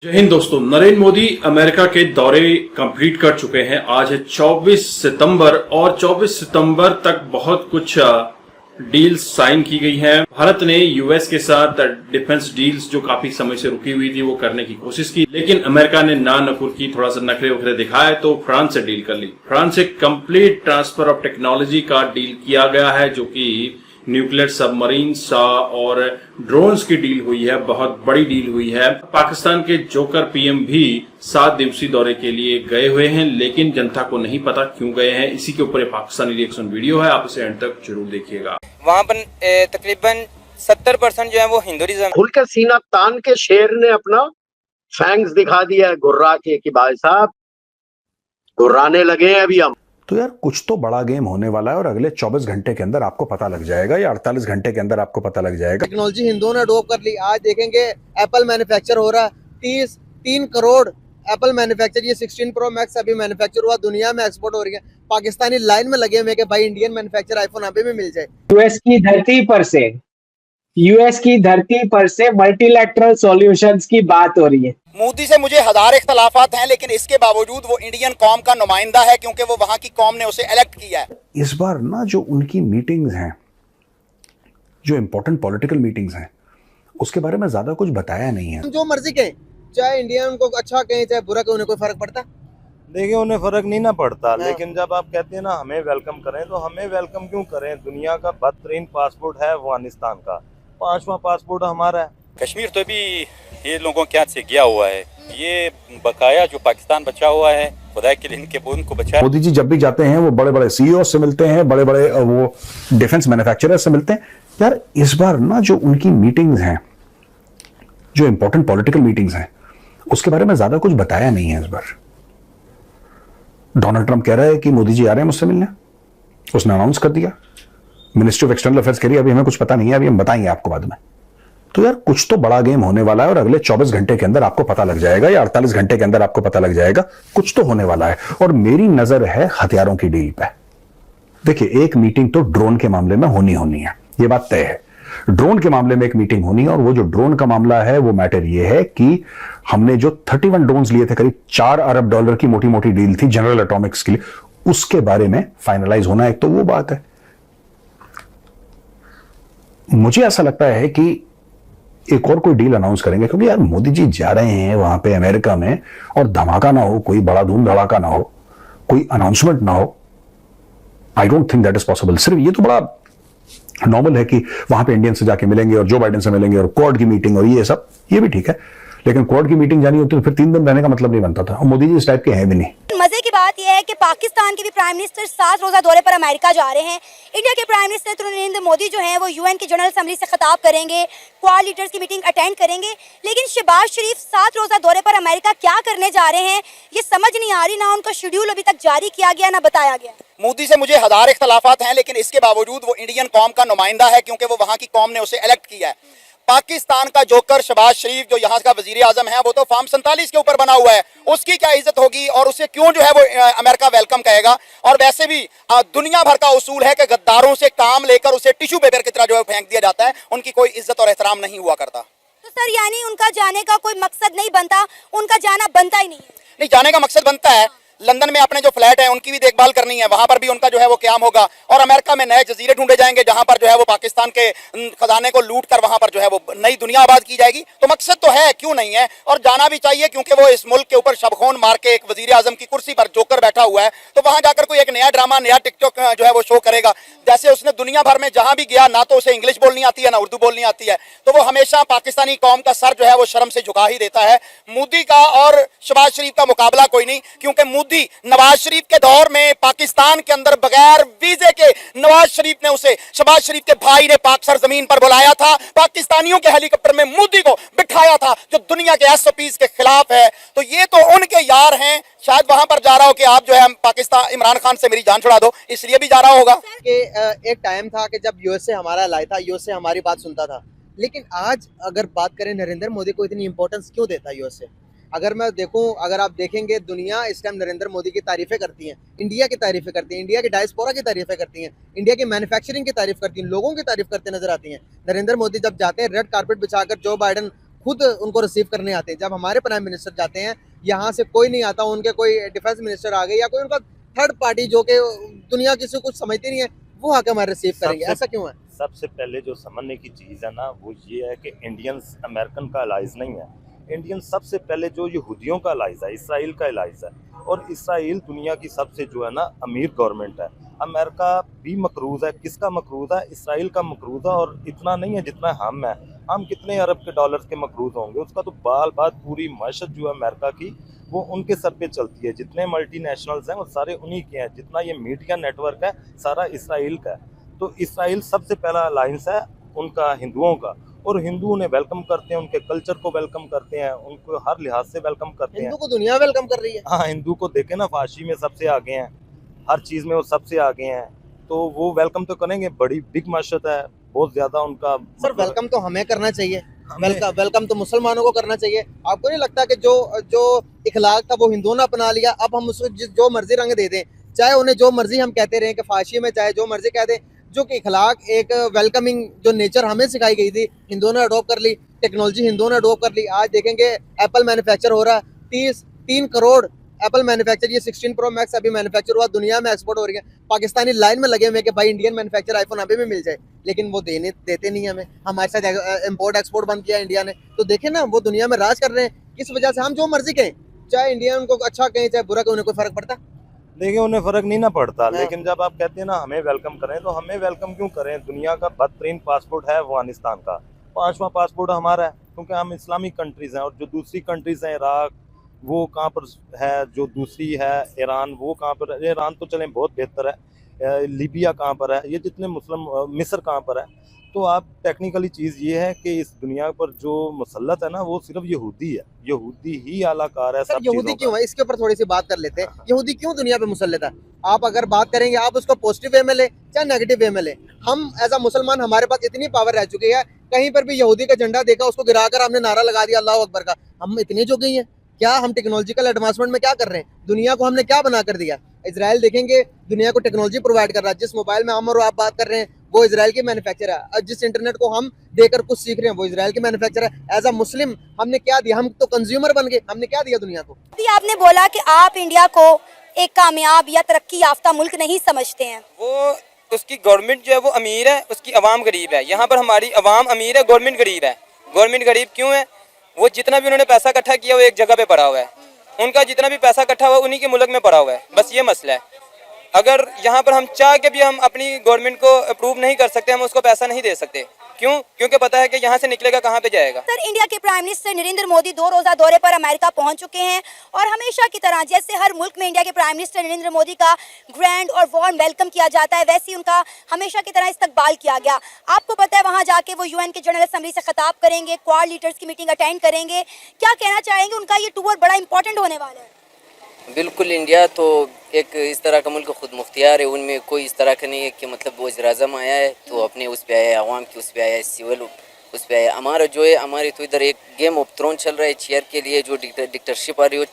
जय हिंद दोस्तों। नरेंद्र मोदी अमेरिका के दौरे कंप्लीट कर चुके हैं। आज है 24 सितंबर और 24 सितंबर तक बहुत कुछ डील्स साइन की गई हैं। भारत ने यूएस के साथ डिफेंस डील्स जो काफी समय से रुकी हुई थी वो करने की कोशिश की, लेकिन अमेरिका ने ना नकुर की, थोड़ा सा नखरे वखरे दिखाए तो फ्रांस से डील कर ली। फ्रांस से कंप्लीट ट्रांसफर ऑफ टेक्नोलॉजी का डील किया गया है, जो कि न्यूक्लियर सबमरीन्स और ड्रोन्स की डील हुई है। बहुत बड़ी डील हुई है। पाकिस्तान के जोकर पीएम भी 7 दिवसीय दौरे के लिए गए हुए हैं, लेकिन जनता को नहीं पता क्यों गए हैं। इसी के ऊपर पाकिस्तानी रिएक्शन वीडियो है, आप इसे एंड तक जरूर देखिएगा। वहाँ पर तकरीबन 70% जो है वो हिंदुइज्म। खुलकर सीना तान के शेर ने अपना फैंग्स दिखा दिया है गुर्रा के कि भाई साहब गुर्राने लगे हैं अभी हम। तो यार कुछ तो बड़ा गेम होने वाला है और अगले 24 घंटे के अंदर आपको पता लग जाएगा या 48 घंटे के अंदर आपको पता लग जाएगा। टेक्नोलॉजी हिंदुओं ने अडॉप्ट कर ली। आज देखेंगे एप्पल मैन्युफैक्चर हो रहा है 3 करोड़ एप्पल मैन्युफैक्चर, ये 16 प्रो मैक्स अभी मैन्युफैक्चर हुआ, दुनिया में एक्सपोर्ट हो रही है। पाकिस्तानी लाइन में लगे हुए कि भाई इंडियन मैन्युफैक्चर आईफोन अभी भी मिल जाए। यूएस की धरती पर से मल्टीलैटरल सॉल्यूशंस की बात हो रही है। मोदी से मुझे हजार इख्तलाफात हैं, लेकिन इसके बावजूद वो इंडियन कौम का नुमाइंदा है, क्योंकि वो वहां की कौम ने उसे इलेक्ट किया है। इस बार ना जो उनकी मीटिंग्स हैं, जो इंपॉर्टेंट पॉलिटिकल मीटिंग्स हैं, उसके बारे में ज्यादा कुछ बताया नहीं है। जो मर्जी कहें, चाहे इंडियन को अच्छा कहें चाहे बुरा कहें, उन्हें कोई फर्क पड़ता? देखिए उन्हें फर्क नहीं ना पड़ता, लेकिन जब आप कहते हैं ना हमें वेलकम करें, तो हमें वेलकम क्यों करें? दुनिया का बदतरीन पासपोर्ट है अफगानिस्तान का, 5वां पासपोर्ट हमारा है। कश्मीर तो भी ये लोगों के हाथ से गया हुआ है। ये बकाया जो पाकिस्तान बचा हुआ है, खुदा के लिए इनके उनको बचा। मोदी जी जब भी जाते हैं वो बड़े बड़े सीईओ से मिलते हैं, बड़े बड़े वो डिफेंस मैन्युफैक्चरर से मिलते हैं। यार इस बार ना जो उनकी मीटिंग्स हैं, जो इंपॉर्टेंट पॉलिटिकल मीटिंग्स हैं, उसके बारे में ज्यादा कुछ बताया नहीं है। इस बार डोनाल्ड ट्रंप कह रहा है कि मोदी जी आ रहे हैं मुझसे मिलने, उसने अनाउंस कर दिया। मिनिस्ट्री ऑफ एक्सटर्नल अफेयर्स कह रही है अभी हमें कुछ पता नहीं है, अभी हम बताएंगे आपको बाद में। तो यार कुछ तो बड़ा गेम होने वाला है और अगले 24 घंटे के अंदर आपको पता लग जाएगा या 48 घंटे के अंदर आपको पता लग जाएगा। कुछ तो होने वाला है और मेरी नजर है हथियारों की डील पे। देखिए एक मीटिंग तो ड्रोन के मामले में होनी है, ये बात तय है। ड्रोन के मामले में एक मीटिंग होनी है और वो जो ड्रोन का मामला है वो मैटर ये है कि हमने जो 31 ड्रोन्स लिए थे, करीब $4 अरब की मोटी मोटी डील थी जनरल एटॉमिक्स के लिए, उसके बारे में फाइनलाइज होना। एक तो वो बात है। मुझे ऐसा लगता है कि एक और कोई डील अनाउंस करेंगे, क्योंकि यार मोदी जी जा रहे हैं वहां पे अमेरिका में और धमाका ना हो, कोई बड़ा धूम धड़ाका ना हो, कोई अनाउंसमेंट ना हो। I don't think that is possible. सिर्फ ये तो बड़ा नॉर्मल है कि वहां पे इंडियन से जाके मिलेंगे और जो बाइडेन से मिलेंगे और क्वाड की मीटिंग और ये सब, ये भी ठीक है, लेकिन क्वाड की मीटिंग जानी होती तो फिर 3 दिन रहने का मतलब नहीं बनता था। और मोदी जी इस टाइप के हैं भी नहीं। मजे की बात यह है कि पाकिस्तान के भी प्राइम मिनिस्टर 7 रोजा दौरे पर अमेरिका जा रहे हैं। इंडिया के प्राइम मिनिस्टर नरेंद्र मोदी जो हैं वो यूएन की जनरल असेंबली से खिताब करेंगे, क्वाड लीडर्स की मीटिंग अटेंड करेंगे। लेकिन शहबाज शरीफ 7 रोजा दौरे पर अमेरिका क्या करने जा रहे हैं ये समझ नहीं आ रही। ना उनका शेड्यूल अभी तक जारी किया गया, ना बताया गया। मोदी से मुझे हजार इख्तलाफात हैं, लेकिन इसके बावजूद वो इंडियन कौम का नुमाइंदा है, क्योंकि वो वहां की कौम ने उसे इलेक्ट किया है। पाकिस्तान का जोकर शहबाज शरीफ जो यहाँ का वजीर आजम है, वो तो फॉर्म 47 के ऊपर बना हुआ है। उसकी क्या इज्जत होगी और उसे क्यों जो है वो अमेरिका वेलकम कहेगा? और वैसे भी दुनिया भर का उसूल है कि गद्दारों से काम लेकर उसे टिश्यू पेपर की तरह जो है फेंक दिया जाता है। उनकी कोई इज्जत और एहतराम नहीं हुआ करता। तो सर यानी उनका जाने का कोई मकसद नहीं बनता, उनका जाना बनता ही नहीं है। नहीं, जाने का मकसद बनता है। लंदन में अपने जो फ्लैट है उनकी भी देखभाल करनी है, वहां पर भी उनका जो है वो क्याम होगा। और अमेरिका में नए जजीरे ढूंढे जाएंगे जहां पर जो है वो पाकिस्तान के खजाने को लूट कर वहां पर जो है वो नई दुनिया आबाद की जाएगी। तो मकसद तो है, क्यों नहीं है, और जाना भी चाहिए, क्योंकि वो इस मुल्क के ऊपर शबखोन मार के एक वजीर आजम की कुर्सी पर जोकर बैठा हुआ है। तो वहां जाकर कोई एक नया ड्रामा, नया टिकटॉक जो है वो शो करेगा। जैसे उसने दुनिया भर में जहां भी गया, ना तो उसे इंग्लिश बोलनी आती है ना उर्दू बोलनी आती है, तो वो हमेशा पाकिस्तानी कौम का सर जो है वो शर्म से झुका ही देता है। मोदी का और शहबाज शरीफ का मुकाबला कोई नहीं, क्योंकि मोदी नवाज शरीफ के दौर में पाकिस्तान के अंदर बगैर वीजे के नवाज शरीफ ने उसे, शहबाज शरीफ के भाई ने पाक सर जमीन पर बुलाया था, पाकिस्तानियों के हेलीकॉप्टर में मोदी को बिठाया था, जो दुनिया के एसओपीज के खिलाफ है। तो ये तो उनके यार हैं। शायद वहां पर जा रहा हो कि आप जो है पाकिस्तान इमरान खान से मेरी जान छुड़ा दो, इसलिए भी जा रहा होगा। कि एक टाइम था कि जब यूएस से हमारा अलाय था, यूएस से हमारी बात सुनता था। लेकिन आज अगर बात करें, नरेंद्र मोदी को इतनी इंपॉर्टेंस क्यों देता है यूएस से? अगर मैं देखूं, अगर आप देखेंगे, दुनिया इस टाइम नरेंद्र मोदी की तारीफें करती है, इंडिया की तारीफें करती है, इंडिया की डायस्पोरा की तारीफें करती हैं, इंडिया की मैन्युफैक्चरिंग की तारीफ करती हैं, लोगों की तारीफ करते नजर आती हैं। नरेंद्र मोदी जब जाते हैं रेड कारपेट बिछाकर जो बाइडेन खुद उनको रिसीव करने आते हैं। जब हमारे प्राइम मिनिस्टर जाते हैं, यहाँ से कोई नहीं आता, उनके कोई डिफेंस मिनिस्टर आ गए या कोई उनका थर्ड पार्टी जो कि दुनिया किसी को कुछ समझती नहीं है, वो आके हमारे रिसीव करेंगे। ऐसा क्यों है? सबसे पहले जो समझने की चीज़ है ना, वो ये है कि इंडियंस अमेरिकन का अलाइज नहीं है। इंडियन सबसे पहले जो यहूदियों का अलाइज है, इसराइल का अलाइज है। और इसराइल दुनिया की सबसे जो है ना अमीर गवर्नमेंट है। अमेरिका भी मकरूज़ है। किसका मकरूज़ है? इसराइल का मकरूज़ है। और इतना नहीं है जितना हम है। हम कितने अरब के डॉलर्स के मकरूज़ होंगे? उसका तो बाल बात पूरी माशत जो है अमेरिका की, वो उनके सर पे चलती है। जितने मल्टीनेशनल्स हैं वो सारे उन्हीं के हैं। जितना ये मीडिया नेटवर्क है सारा इसराइल का है। तो इसराइल सबसे पहला अलायंस है उनका हिंदुओं का, और हिंदू उन्हें वेलकम करते हैं, उनके कल्चर को वेलकम करते हैं, उनको हर लिहाज से वेलकम करते हैं। हिंदू को दुनिया वेलकम कर रही है। हाँ, हिंदू को देखे ना, फाशी में सबसे आगे हैं, हर चीज़ में वो सबसे आगे हैं, तो वो वेलकम तो करेंगे। बड़ी बिग मशत है, बहुत ज़्यादा उनका। सर वेलकम तो हमें करना चाहिए, वेलकम तो मुसलमानों को करना चाहिए। आपको नहीं लगता कि जो इखलाक था वो हिंदुओं ने अपना लिया, अब हम उसको जो मर्जी रंग दे दें, चाहे उन्हें जो मर्जी हम कहते रहें कि फाशी में, चाहे जो मर्जी कह दें, जो कि इखलाक एक वेलकमिंग जो नेचर हमें सिखाई गई थी, हिंदुओं ने अडॉप्ट कर ली, टेक्नोलॉजी हिंदुओं ने अडॉप्ट कर ली। आज देखेंगे एप्पल मैन्युफैक्चर हो रहा है, 3 करोड़ एप्पल मैन्युफैक्चर, ये 16 प्रो मैक्स अभी मैन्युफैक्चर हुआ, दुनिया में एक्सपोर्ट हो रही है। पाकिस्तानी लाइन में लगे हुए कि भाई इंडियन मैन्युफैक्चर आईफोन अभी भी मिल जाए, लेकिन वो देते नहीं हमें। हमारे साथ इम्पोर्ट एक्सपोर्ट बंद किया इंडिया ने। तो देखें ना, वो दुनिया में राज कर रहे हैं। किस वजह से? हम जो मर्जी कहें, चाहे इंडिया उनको अच्छा कहें चाहे बुरा कहें, उन्हें कोई फर्क पड़ता? देखिए, उन्हें फ़र्क नहीं ना पड़ता। लेकिन जब आप कहते हैं ना हमें वेलकम करें, तो हमें वेलकम क्यों करें? दुनिया का बदतरीन पासपोर्ट है अफगानिस्तान का, 5वां पासपोर्ट हमारा है, क्योंकि हम इस्लामिक कंट्रीज़ हैं। और जो दूसरी कंट्रीज़ हैं, इराक वो कहाँ पर है, जो दूसरी है ईरान, वो कहाँ पर है? ईरान तो चलें बहुत बेहतर है, लीबिया कहाँ पर है, ये जितने मुस्लिम, मिस्र कहाँ पर है। तो आप टेक्निकली चीज़ ये है कि इस दुनिया पर जो मुसल्लत है ना, वो सिर्फ यहूदी है। यहूदी ही आलाकार है। सर यहूदी क्यों है? इसके ऊपर थोड़ी सी बात कर लेते हैं। यहूदी क्यों दुनिया पे मुसल्लत है? आप अगर बात करेंगे, आप उसको पॉजिटिव वे में ले चाहे नेगेटिव वे में ले, हम एज अ मुसलमान हमारे पास इतनी पावर रह चुकी है, कहीं पर भी यहूदी का झंडा देखा, उसको गिराकर हमने नारा लगा दिया अल्लाह अकबर का। हम इतने जो गई हैं क्या? हम टेक्नोलॉजिकल एडवांसमेंट में क्या कर रहे हैं? दुनिया को हमने क्या बना कर दिया? इजराइल देखेंगे दुनिया को टेक्नोलॉजी प्रोवाइड कर रहा है। जिस मोबाइल में हम और आप बात कर रहे हैं वो इजराइल की मैन्युफैक्चर है। और जिस इंटरनेट को हम देकर कुछ सीख रहे हैं वो इजराइल की मैन्युफैक्चर है। एज अ मुस्लिम हमने क्या दिया? हम तो कंज्यूमर बन गए। हमने क्या दिया दुनिया को? अभी आपने बोला कि आप इंडिया को एक कामयाब या तरक्की याफ्ता मुल्क नहीं समझते हैं। वो उसकी गवर्नमेंट जो है वो अमीर है, उसकी आवाम गरीब है। यहाँ पर हमारी आवाम अमीर है, गवर्नमेंट गरीब है। गवर्नमेंट गरीब क्यों है? वो जितना भी उन्होंने पैसा इकट्ठा किया वो एक जगह पे पड़ा हुआ है। उनका जितना भी पैसा इकट्ठा हुआ उन्हीं के मुल्क में पड़ा हुआ है। बस ये मसला है। अगर यहाँ पर हम चाह के भी हम अपनी गवर्नमेंट को अप्रूव नहीं कर सकते, हम उसको पैसा नहीं दे सकते। क्यों? क्योंकि पता है कि यहाँ से निकलेगा कहाँ पे जाएगा। सर इंडिया के प्राइम मिनिस्टर नरेंद्र मोदी 2 रोजा दौरे पर अमेरिका पहुंच चुके हैं और हमेशा की तरह जैसे हर मुल्क में इंडिया के प्राइम मिनिस्टर नरेंद्र मोदी का ग्रैंड और वार्म वेलकम किया जाता है, वैसे ही उनका हमेशा की तरह इस्तकबाल किया गया। आपको पता है वहां जाके वो यूएन के जनरल असेंबली से खिताब करेंगे, क्वाड लीडर्स की मीटिंग अटेंड करेंगे। क्या कहना चाहेंगे? उनका ये टूर बड़ा इंपॉर्टेंट होने वाला है। बिल्कुल, इंडिया तो एक इस तरह का मुल्क खुद मुख्तियार है, उनमें कोई इस तरह का नहीं है कि मतलब वो वज़ीर-ए-आज़म आया है तो अपने उस पे आया है, आवाम की उस पे आया है, सिविल उस पे आया है। हमारा जो है, हमारे तो इधर एक गेम ऑफ थ्रोन चल रहा है चेयर के लिए, जो डिक्टेटरशिप आ रही हो,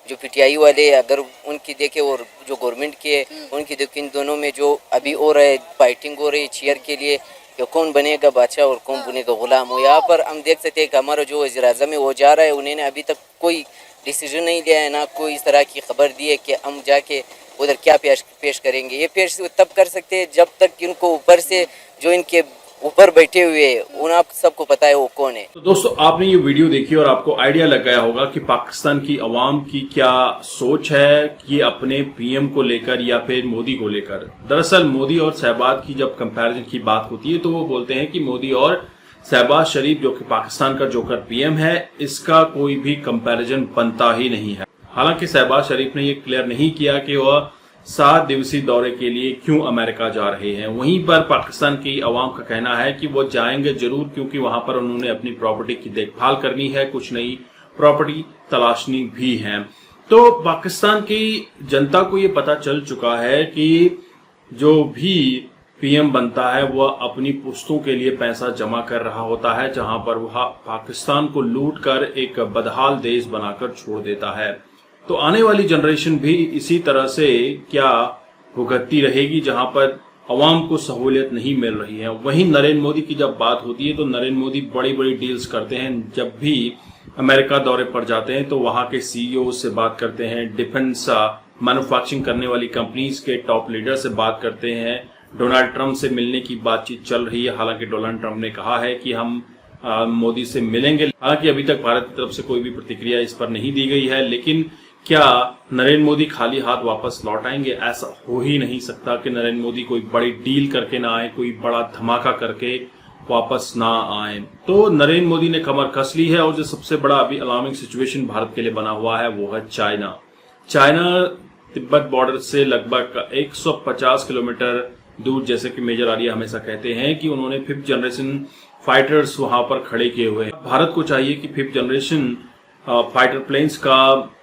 जो पीटीआई वाले अगर उनकी देखे और जो गवर्नमेंट की है उनकी देखे, इन दोनों में जो अभी हो रहा है, फाइटिंग हो रही है चेयर के लिए कि कौन बनेगा बादशाह और कौन बनेगा गुलाम। वो यहाँ पर हम देख सकते हैं कि हमारा जो वज़ीर-ए-आज़म है वो जा रहा है, उन्होंने अभी तक कोई डिसीजन नहीं लिया है, ना कोई इस तरह की खबर दी है कि हम जाके उधर क्या पेश करेंगे। ये पेश तब कर सकते हैं जब तक इनको ऊपर से जो इनके ऊपर बैठे हुए हैं उन आप सबको पता है वो कौन है। तो दोस्तों, आपने ये वीडियो देखी और आपको आइडिया लग गया होगा कि पाकिस्तान की अवाम की क्या सोच है कि अपने पीएम को लेकर या फिर मोदी को लेकर। दरअसल मोदी और शहबाज की जब कंपैरिजन की बात होती है तो वो बोलते हैं कि मोदी और शहबाज शरीफ जो कि पाकिस्तान का जोकर पीएम है, इसका कोई भी कंपैरिजन बनता ही नहीं है। हालांकि शहबाज शरीफ ने ये क्लियर नहीं किया कि वह 7 दिवसीय दौरे के लिए क्यों अमेरिका जा रहे हैं। वहीं पर पाकिस्तान की आवाम का कहना है कि वो जाएंगे जरूर, क्योंकि वहां पर उन्होंने अपनी प्रॉपर्टी की देखभाल करनी है, कुछ नई प्रॉपर्टी तलाशनी भी है। तो पाकिस्तान की जनता को ये पता चल चुका है कि जो भी पीएम बनता है वह अपनी पुश्तों के लिए पैसा जमा कर रहा होता है, जहां पर वह पाकिस्तान को लूट कर एक बदहाल देश बनाकर छोड़ देता है। तो आने वाली जनरेशन भी इसी तरह से क्या भुगतती रहेगी, जहां पर अवाम को सहूलियत नहीं मिल रही है। वहीं नरेंद्र मोदी की जब बात होती है तो नरेंद्र मोदी बड़ी बड़ी डील्स करते हैं। जब भी अमेरिका दौरे पर जाते हैं तो वहां के सीईओ से बात करते हैं, डिफेंस मैन्युफैक्चरिंग करने वाली कंपनीज के टॉप लीडर से बात करते हैं। डोनाल्ड ट्रंप से मिलने की बातचीत चल रही है। हालांकि डोनाल्ड ट्रंप ने कहा है कि हम मोदी से मिलेंगे। हालांकि अभी तक भारत की तरफ से कोई भी प्रतिक्रिया इस पर नहीं दी गई है। लेकिन क्या नरेंद्र मोदी खाली हाथ वापस लौट आएंगे? ऐसा हो ही नहीं सकता कि नरेंद्र मोदी कोई बड़ी डील करके ना आए, कोई बड़ा धमाका करके वापस ना आए। तो नरेंद्र मोदी ने कमर कस ली है और जो सबसे बड़ा अभी अलार्मिंग सिचुएशन भारत के लिए बना हुआ है वो है चाइना। चाइना तिब्बत बॉर्डर से लगभग 150 किलोमीटर दूर, जैसे कि मेजर आर्या हमेशा कहते हैं कि उन्होंने 5th जनरेशन फाइटर्स वहां पर खड़े किए हुए हैं। भारत को चाहिए कि 5th जनरेशन फाइटर प्लेन्स का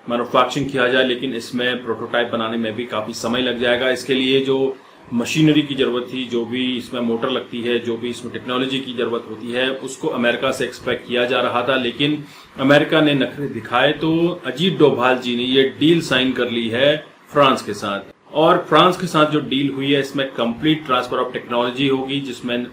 मैन्युफैक्चरिंग किया जाए, लेकिन इसमें प्रोटोटाइप बनाने में भी काफी समय लग जाएगा। इसके लिए जो मशीनरी की जरूरत थी, जो भी इसमें मोटर लगती है, जो भी इसमें टेक्नोलॉजी की जरूरत होती है, उसको अमेरिका से एक्सपेक्ट किया जा रहा था। लेकिन अमेरिका ने नखरे दिखाए तो अजीत डोभाल जी ने ये डील साइन कर ली है फ्रांस के साथ। और फ्रांस के साथ जो डील हुई है इसमें कंप्लीट ट्रांसफर ऑफ टेक्नोलॉजी होगी, जिसमें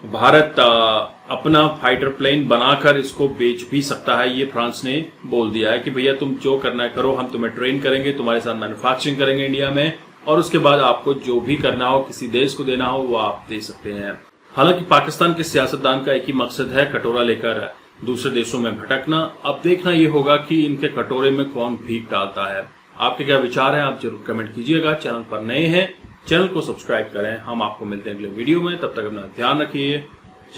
भारत अपना फाइटर प्लेन बनाकर इसको बेच भी सकता है। ये फ्रांस ने बोल दिया है कि भैया तुम जो करना है करो, हम तुम्हें ट्रेन करेंगे, तुम्हारे साथ मैन्युफैक्चरिंग करेंगे इंडिया में, और उसके बाद आपको जो भी करना हो, किसी देश को देना हो, वो आप दे सकते हैं। हालांकि पाकिस्तान के सियासतदान का एक ही मकसद है, कटोरा लेकर दूसरे देशों में भटकना। अब देखना ये होगा कि इनके कटोरे में कौन भीख डालता है। आपके क्या विचार हैं, आप जरूर कमेंट कीजिएगा। चैनल पर नए हैं, चैनल को सब्सक्राइब करें। हम आपको मिलते हैं अगले वीडियो में, तब तक अपना ध्यान रखिए।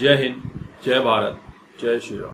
जय हिंद, जय भारत, जय श्री राम।